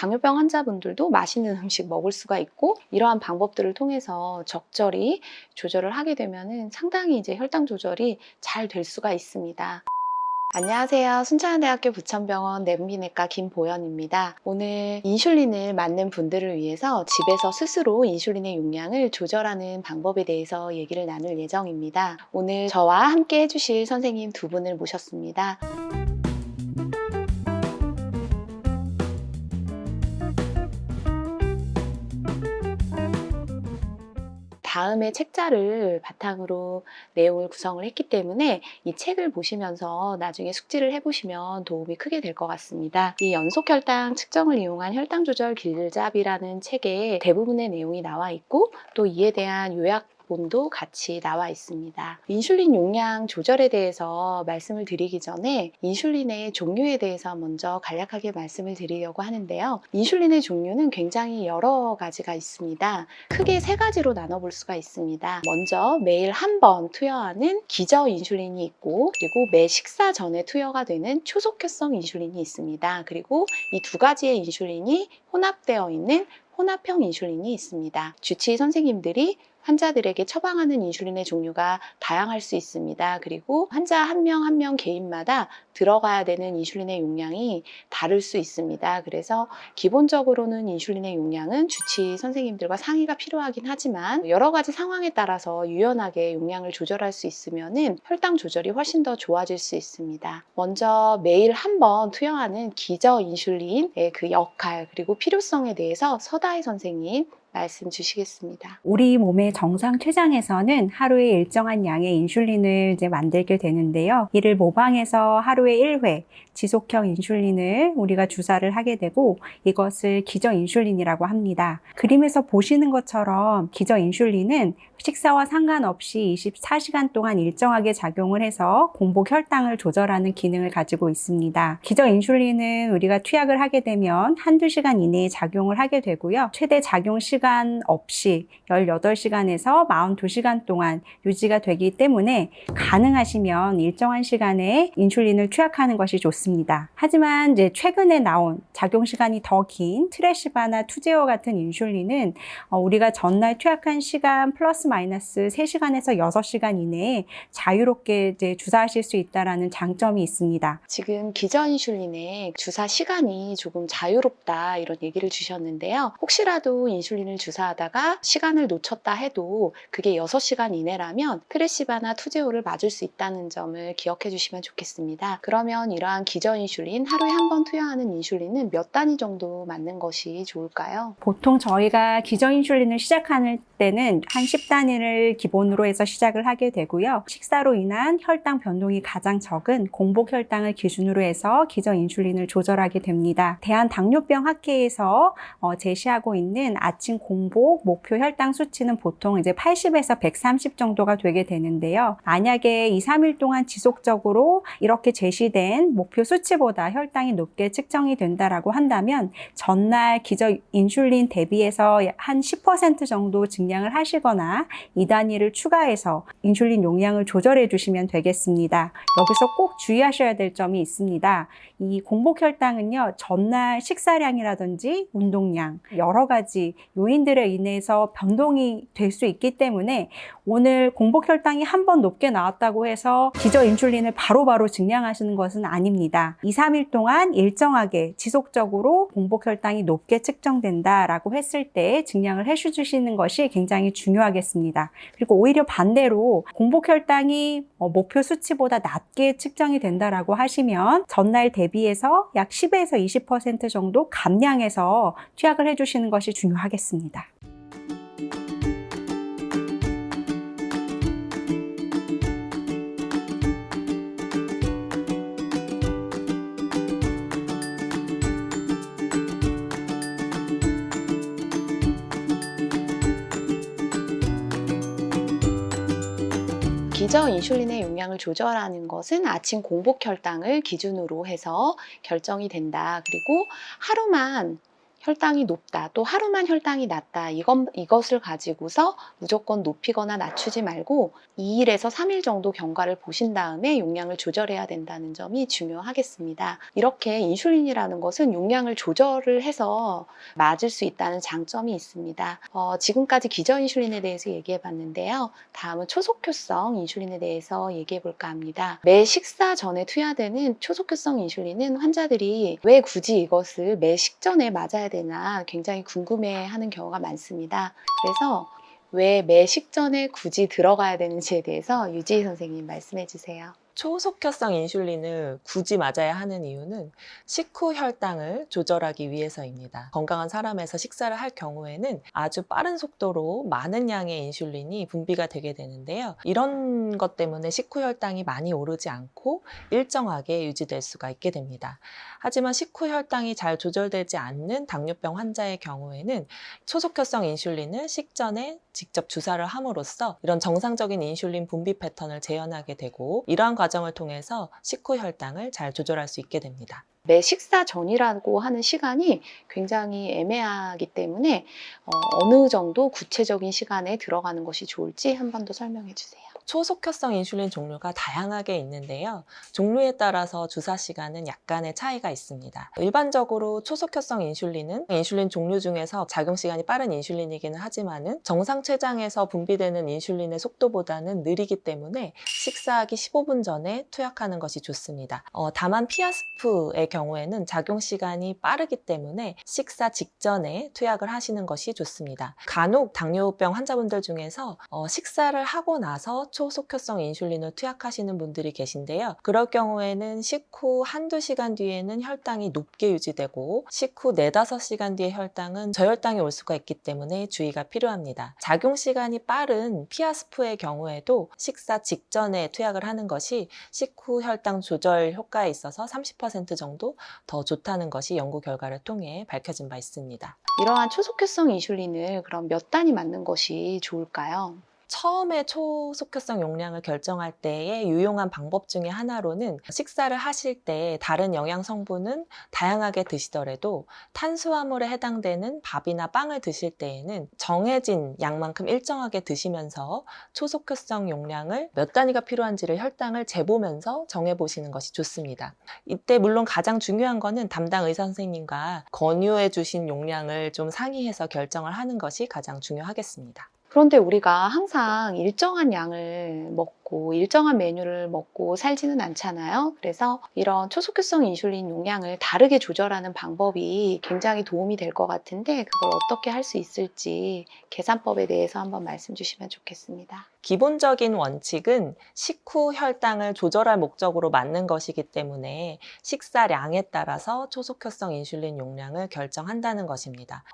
당뇨병 환자분들도 맛있는 음식 먹을 수가 있고, 이러한 방법들을 통해서 적절히 조절을 하게 되면은 상당히 이제 혈당 조절이 잘 될 수가 있습니다. 안녕하세요. 순천향대학교 부천병원 내분비내과 김보연입니다. 오늘 인슐린을 맞는 분들을 위해서 집에서 스스로 인슐린의 용량을 조절하는 방법에 대해서 얘기를 나눌 예정입니다. 오늘 저와 함께 해주실 선생님 두 분을 모셨습니다. 다음에 책자를 바탕으로 내용을 구성을 했기 때문에 이 책을 보시면서 나중에 숙지를 해보시면 도움이 크게 될 것 같습니다. 이 연속혈당 측정을 이용한 혈당조절 길잡이라는 책에 대부분의 내용이 나와 있고, 또 이에 대한 요약 본도 같이 나와 있습니다. 인슐린 용량 조절에 대해서 말씀을 드리기 전에 인슐린의 종류에 대해서 먼저 간략하게 말씀을 드리려고 하는데요. 인슐린의 종류는 굉장히 여러 가지가 있습니다. 크게 세 가지로 나눠볼 수가 있습니다. 먼저 매일 한 번 투여하는 기저 인슐린이 있고, 그리고 매 식사 전에 투여가 되는 초속효성 인슐린이 있습니다. 그리고 이 두 가지의 인슐린이 혼합되어 있는 혼합형 인슐린이 있습니다. 주치의 선생님들이 환자들에게 처방하는 인슐린의 종류가 다양할 수 있습니다. 그리고 환자 한 명 한 명 개인마다 들어가야 되는 인슐린의 용량이 다를 수 있습니다. 그래서 기본적으로는 인슐린의 용량은 주치의 선생님들과 상의가 필요하긴 하지만, 여러 가지 상황에 따라서 유연하게 용량을 조절할 수 있으면은 혈당 조절이 훨씬 더 좋아질 수 있습니다. 먼저 매일 한 번 투여하는 기저 인슐린의 그 역할, 그리고 필요성에 대해서 서다혜 선생님 말씀 주시겠습니다. 우리 몸의 정상 췌장에서는 하루에 일정한 양의 인슐린을 만들게 되는데요. 이를 모방해서 하루에 1회 지속형 인슐린을 우리가 주사를 하게 되고, 이것을 기저 인슐린이라고 합니다. 그림에서 보시는 것처럼 기저 인슐린은 식사와 상관없이 24시간 동안 일정하게 작용을 해서 공복 혈당을 조절하는 기능을 가지고 있습니다. 기저 인슐린은 우리가 투약을 하게 되면 한두 시간 이내에 작용을 하게 되고요. 최대 작용 시간 없이 18시간에서 42시간 동안 유지가 되기 때문에 가능하시면 일정한 시간에 인슐린을 투약하는 것이 좋습니다. 하지만 이제 최근에 나온 작용 시간이 더 긴 트레시바나 투제오 같은 인슐린은 우리가 전날 투약한 시간 플러스 마이너스 3시간에서 6시간 이내에 자유롭게 이제 주사하실 수 있다는 장점이 있습니다. 지금 기저 인슐린의 주사 시간이 조금 자유롭다, 이런 얘기를 주셨는데요. 혹시라도 인슐린을 주사하다가 시간을 놓쳤다 해도 그게 6시간 이내라면 트레시바나 투제오를 맞을 수 있다는 점을 기억해 주시면 좋겠습니다. 그러면 이러한 기저 인슐린, 하루에 한 번 투여하는 인슐린은 몇 단위 정도 맞는 것이 좋을까요? 보통 저희가 기저 인슐린을 시작하는 때는 한 10단위를 기본으로 해서 시작을 하게 되고요. 식사로 인한 혈당 변동이 가장 적은 공복 혈당을 기준으로 해서 기저 인슐린을 조절하게 됩니다. 대한당뇨병 학회에서 제시하고 있는 아침 공복 목표 혈당 수치는 보통 이제 80에서 130 정도가 되게 되는데요. 만약에 2, 3일 동안 지속적으로 이렇게 제시된 목표 수치보다 혈당이 높게 측정이 된다라고 한다면 전날 기저 인슐린 대비해서 한 10% 정도 증량을 하시거나 2단위를 추가해서 인슐린 용량을 조절해 주시면 되겠습니다. 여기서 꼭 주의하셔야 될 점이 있습니다. 이 공복 혈당은요, 전날 식사량이라든지 운동량, 여러 가지 요인들에 인해서 변동이 될 수 있기 때문에 오늘 공복 혈당이 한 번 높게 나왔다고 해서 기저 인슐린을 바로바로 증량하시는 것은 아닙니다. 2, 3일 동안 일정하게 지속적으로 공복 혈당이 높게 측정된다라고 했을 때 증량을 해주시는 것이 굉장히 중요하겠습니다. 그리고 오히려 반대로 공복 혈당이 목표 수치보다 낮게 측정이 된다라고 하시면 전날 대비해서 약 10에서 20% 정도 감량해서 투약을 해주시는 것이 중요하겠습니다. 기저 인슐린의 용량을 조절하는 것은 아침 공복 혈당을 기준으로 해서 결정이 된다. 그리고 하루만 혈당이 높다, 또 하루만 혈당이 낮다, 이것을 가지고서 무조건 높이거나 낮추지 말고 2일에서 3일 정도 경과를 보신 다음에 용량을 조절해야 된다는 점이 중요하겠습니다. 이렇게 인슐린이라는 것은 용량을 조절을 해서 맞을 수 있다는 장점이 있습니다. 지금까지 기저인슐린에 대해서 얘기해 봤는데요. 다음은 초속효성 인슐린에 대해서 얘기해 볼까 합니다. 매 식사 전에 투여되는 초속효성 인슐린은 환자들이 왜 굳이 이것을 매 식전에 맞아야 되나 굉장히 궁금해하는 경우가 많습니다. 그래서 왜 매 식전에 굳이 들어가야 되는지에 대해서 유지희 선생님 말씀해 주세요. 초속효성 인슐린을 굳이 맞아야 하는 이유는 식후 혈당을 조절하기 위해서입니다. 건강한 사람에서 식사를 할 경우에는 아주 빠른 속도로 많은 양의 인슐린이 분비가 되게 되는데요. 이런 것 때문에 식후 혈당이 많이 오르지 않고 일정하게 유지될 수가 있게 됩니다. 하지만 식후 혈당이 잘 조절되지 않는 당뇨병 환자의 경우에는 초속효성 인슐린을 식전에 직접 주사를 함으로써 이런 정상적인 인슐린 분비 패턴을 재현하게 되고, 이러한 과정을 통해서 식후 혈당을 잘 조절할 수 있게 됩니다. 매 식사 전이라고 하는 시간이 굉장히 애매하기 때문에 어느 정도 구체적인 시간에 들어가는 것이 좋을지 한 번 더 설명해 주세요. 초속효성 인슐린 종류가 다양하게 있는데요. 종류에 따라서 주사 시간은 약간의 차이가 있습니다. 일반적으로 초속효성 인슐린은 인슐린 종류 중에서 작용 시간이 빠른 인슐린이기는 하지만은 정상 췌장에서 분비되는 인슐린의 속도보다는 느리기 때문에 식사하기 15분 전에 투약하는 것이 좋습니다. 다만 피아스프의 경우에는 작용 시간이 빠르기 때문에 식사 직전에 투약을 하시는 것이 좋습니다. 간혹 당뇨병 환자분들 중에서 식사를 하고 나서 초속효성 인슐린을 투약하시는 분들이 계신데요. 그럴 경우에는 식후 한두 시간 뒤에는 혈당이 높게 유지되고 식후 4-5시간 뒤에 혈당은 저혈당이 올 수가 있기 때문에 주의가 필요합니다. 작용 시간이 빠른 피아스프의 경우에도 식사 직전에 투약을 하는 것이 식후 혈당 조절 효과에 있어서 30% 정도 더 좋다는 것이 연구 결과를 통해 밝혀진 바 있습니다. 이러한 초속효성 인슐린을 그럼 몇 단위 맞는 것이 좋을까요? 처음에 초속효성 용량을 결정할 때의 유용한 방법 중에 하나로는 식사를 하실 때 다른 영양 성분은 다양하게 드시더라도 탄수화물에 해당되는 밥이나 빵을 드실 때에는 정해진 양만큼 일정하게 드시면서 초속효성 용량을 몇 단위가 필요한지를 혈당을 재보면서 정해보시는 것이 좋습니다. 이때 물론 가장 중요한 거는 담당 의사 선생님과 권유해 주신 용량을 좀 상의해서 결정을 하는 것이 가장 중요하겠습니다. 그런데 우리가 항상 일정한 양을 먹고 일정한 메뉴를 먹고 살지는 않잖아요. 그래서 이런 초속효성 인슐린 용량을 다르게 조절하는 방법이 굉장히 도움이 될 것 같은데 그걸 어떻게 할 수 있을지 계산법에 대해서 한번 말씀 주시면 좋겠습니다. 기본적인 원칙은 식후 혈당을 조절할 목적으로 맞는 것이기 때문에 식사량에 따라서 초속효성 인슐린 용량을 결정한다는 것입니다.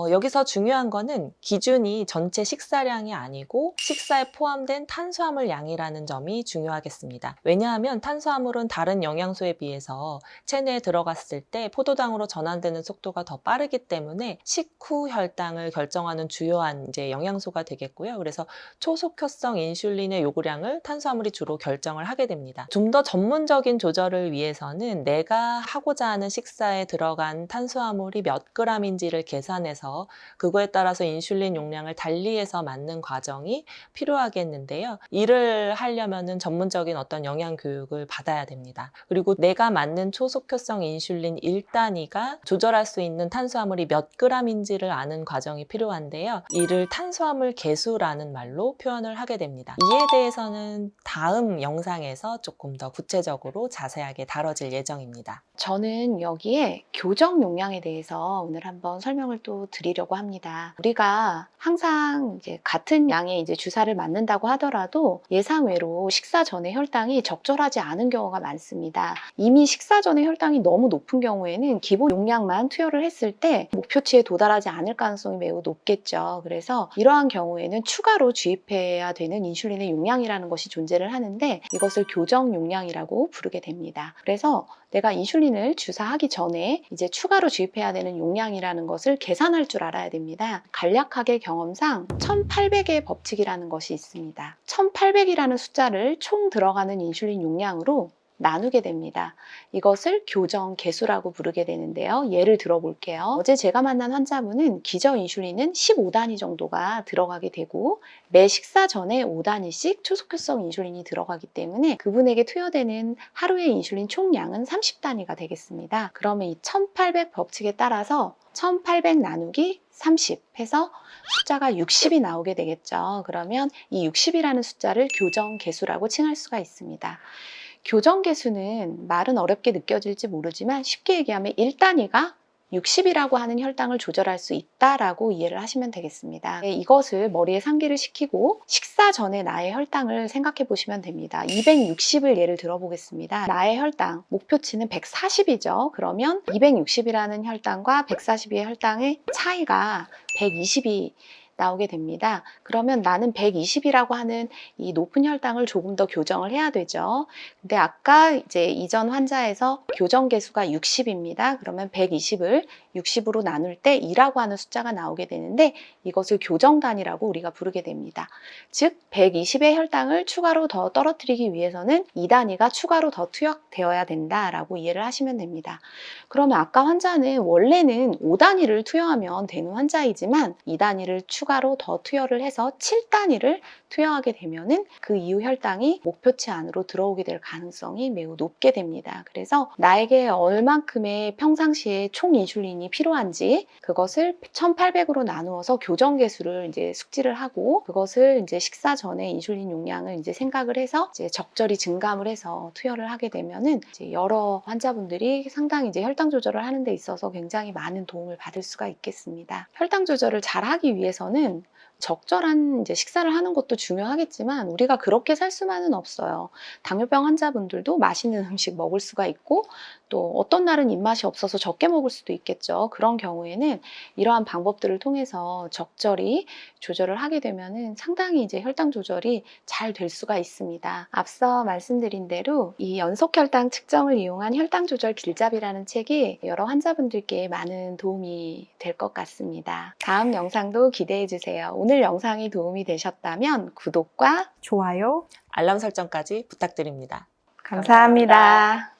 여기서 중요한 거는 기준이 전체 식사량이 아니고 식사에 포함된 탄수화물 양이라는 점이 중요하겠습니다. 왜냐하면 탄수화물은 다른 영양소에 비해서 체내에 들어갔을 때 포도당으로 전환되는 속도가 더 빠르기 때문에 식후 혈당을 결정하는 주요한 영양소가 되겠고요. 그래서 초속효성 인슐린의 요구량을 탄수화물이 주로 결정을 하게 됩니다. 좀 더 전문적인 조절을 위해서는 내가 하고자 하는 식사에 들어간 탄수화물이 몇 g인지를 계산해서 그거에 따라서 인슐린 용량을 달리해서 맞는 과정이 필요하겠는데요. 이를 하려면은 전문적인 어떤 영양 교육을 받아야 됩니다. 그리고 내가 맞는 초속효성 인슐린 1단위가 조절할 수 있는 탄수화물이 몇 g인지를 아는 과정이 필요한데요. 이를 탄수화물 계수라는 말로 표현을 하게 됩니다. 이에 대해서는 다음 영상에서 조금 더 구체적으로 자세하게 다뤄질 예정입니다. 저는 여기에 교정 용량에 대해서 오늘 한번 설명을 또 드리려고 합니다. 우리가 항상 같은 양의 주사를 맞는다고 하더라도 예상외로 식사 전에 혈당이 적절하지 않은 경우가 많습니다. 이미 식사 전에 혈당이 너무 높은 경우에는 기본 용량만 투여를 했을 때 목표치에 도달하지 않을 가능성이 매우 높겠죠. 그래서 이러한 경우에는 추가로 주입해야 되는 인슐린의 용량이라는 것이 존재를 하는데 이것을 교정 용량이라고 부르게 됩니다. 그래서 내가 인슐린을 주사하기 전에 추가로 주입해야 되는 용량이라는 것을 계산할 줄 알아야 됩니다. 간략하게 경험상 1800의 법칙이라는 것이 있습니다. 1800이라는 숫자를 총 들어가는 인슐린 용량으로 나누게 됩니다. 이것을 교정 개수라고 부르게 되는데요. 예를 들어볼게요. 어제 제가 만난 환자분은 기저 인슐린은 15단위 정도가 들어가게 되고 매 식사 전에 5단위씩 초속효성 인슐린이 들어가기 때문에 그분에게 투여되는 하루의 인슐린 총량은 30단위가 되겠습니다. 그러면 이 1800 법칙에 따라서 1800 나누기 30 해서 숫자가 60이 나오게 되겠죠. 그러면 이 60이라는 숫자를 교정 개수라고 칭할 수가 있습니다. 교정 개수는 말은 어렵게 느껴질지 모르지만 쉽게 얘기하면 1단위가 60이라고 하는 혈당을 조절할 수 있다라고 이해를 하시면 되겠습니다. 이것을 머리에 상기를 시키고 식사 전에 나의 혈당을 생각해 보시면 됩니다. 260을 예를 들어보겠습니다. 나의 혈당, 목표치는 140이죠. 그러면 260이라는 혈당과 140의 혈당의 차이가 120이 나오게 됩니다. 그러면 나는 120이라고 하는 이 높은 혈당을 조금 더 교정을 해야 되죠. 근데 아까 이제 이전 환자에서 교정 개수가 60입니다. 그러면 120을 60으로 나눌 때 2라고 하는 숫자가 나오게 되는데 이것을 교정 단위라고 우리가 부르게 됩니다. 즉 120의 혈당을 추가로 더 떨어뜨리기 위해서는 2단위가 추가로 더 투여되어야 된다라고 이해를 하시면 됩니다. 그러면 아까 환자는 원래는 5단위를 투여하면 되는 환자이지만 2단위를 추가로 더 투여를 해서 7단위를 투여하게 되면은 그 이후 혈당이 목표치 안으로 들어오게 될 가능성이 매우 높게 됩니다. 그래서 나에게 얼만큼의 평상시에 총 인슐린이 필요한지 그것을 1800으로 나누어서 교정 개수를 이제 숙지를 하고 그것을 이제 식사 전에 인슐린 용량을 이제 생각을 해서 이제 적절히 증감을 해서 투여를 하게 되면은 이제 여러 환자분들이 상당히 이제 혈당 조절을 하는 데 있어서 굉장히 많은 도움을 받을 수가 있겠습니다. 혈당 조절을 잘 하기 위해서는 적절한 이제 식사를 하는 것도 중요하겠지만 우리가 그렇게 살 수만은 없어요. 당뇨병 환자분들도 맛있는 음식 먹을 수가 있고 또 어떤 날은 입맛이 없어서 적게 먹을 수도 있겠죠. 그런 경우에는 이러한 방법들을 통해서 적절히 조절을 하게 되면은 상당히 이제 혈당 조절이 잘 될 수가 있습니다. 앞서 말씀드린 대로 이 연속 혈당 측정을 이용한 혈당 조절 길잡이라는 책이 여러 환자분들께 많은 도움이 될 것 같습니다. 다음 영상도 기대해 주세요. 오늘 영상이 도움이 되셨다면 구독과 좋아요. 알람 설정까지 부탁드립니다. 감사합니다.